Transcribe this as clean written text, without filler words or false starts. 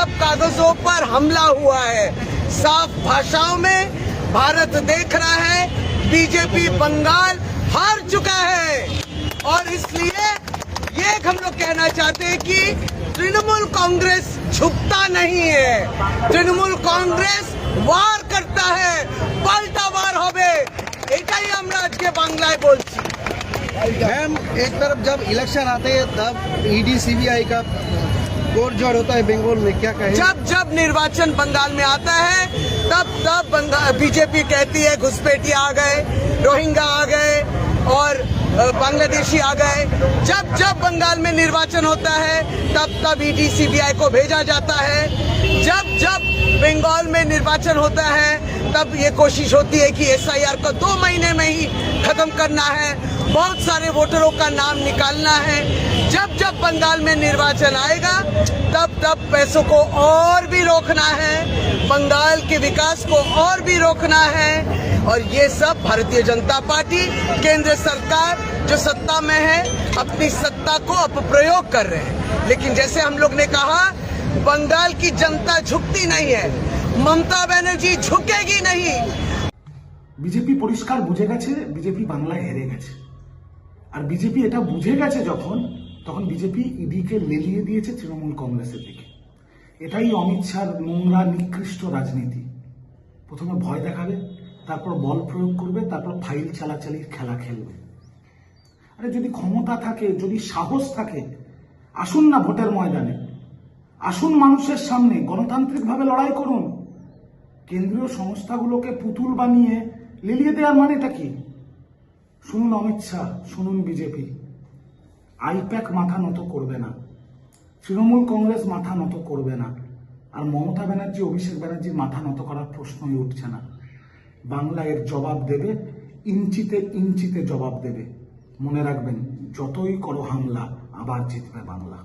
सब कागजों पर हमला हुआ है। साफ भाषाओं में भारत देख रहा है बीजेपी बंगाल हार चुका है, और इसलिए ये हम लोग कहना चाहते हैं कि तृणमूल कांग्रेस झुकता नहीं है, तृणमूल कांग्रेस वार करता है, पाल्टा वार होबे, एटाई আমরা আজকে বাংলায় বলছি। मैम, एक तरफ जब इलेक्शन आते हैं तब ईडी सीबीआई का जोड़ होता है बंगाल में, क्या कहें? जब निर्वाचन बंगाल में आता है तब बीजेपी कहती है घुसपैठिए आ गए, रोहिंग्या आ गए और बांग्लादेशी आ गए। जब बंगाल में निर्वाचन होता है तब ईडी सीबीआई को भेजा जाता है। जब बंगाल में निर्वाचन होता है तब ये कोशिश होती है कि एसआईआर को 2 महीने में ही खत्म करना है, बहुत सारे वोटरों का नाम निकालना है। जब बंगाल में निर्वाचन आएगा तब पैसों को और भी रोकना है, बंगाल के विकास को और भी रोकना है। और ये सब भारतीय जनता पार्टी, केंद्र सरकार जो सत्ता में है, अपनी सत्ता को अपप्रयोग कर रहे हैं। लेकिन जैसे हम लोग ने कहा, बंगाल की जनता झुकती नहीं है, ममता बनर्जी झुकेगी नहीं। বিজেপি পরিষ্কার বুঝে গেছে বিজেপি বাংলায় হেরে গেছে। আর বিজেপি এটা বুঝে গেছে তখন বিজেপি ইডিকে লেলিয়ে দিয়েছে তৃণমূল কংগ্রেসের দিকে। এটাই অমিত শাহর নোংরা নিকৃষ্ট রাজনীতি। প্রথমে ভয় দেখাবে, তারপর বল প্রয়োগ করবে, তারপর ফাইল চালাচালির খেলা খেলবে। আরে যদি ক্ষমতা থাকে, যদি সাহস থাকে, আসুন না ভোটের ময়দানে, আসুন মানুষের সামনে গণতান্ত্রিকভাবে লড়াই করুন। কেন্দ্রীয় সংস্থাগুলোকে পুতুল বানিয়ে লেলিয়ে দেওয়ার মানেটা কি? শুনুন অমিত শাহ, শুনুন বিজেপি, আইপ্যাক মাথা নত করবে না, তৃণমূল কংগ্রেস মাথা নত করবে না, আর মমতা ব্যানার্জি, অভিষেক ব্যানার্জির মাথা নত করার প্রশ্নই উঠছে না। বাংলা এর জবাব দেবে, ইঞ্চিতে ইঞ্চিতে জবাব দেবে। মনে রাখবেন, যতই করো হামলা, আবার জিতবে বাংলা।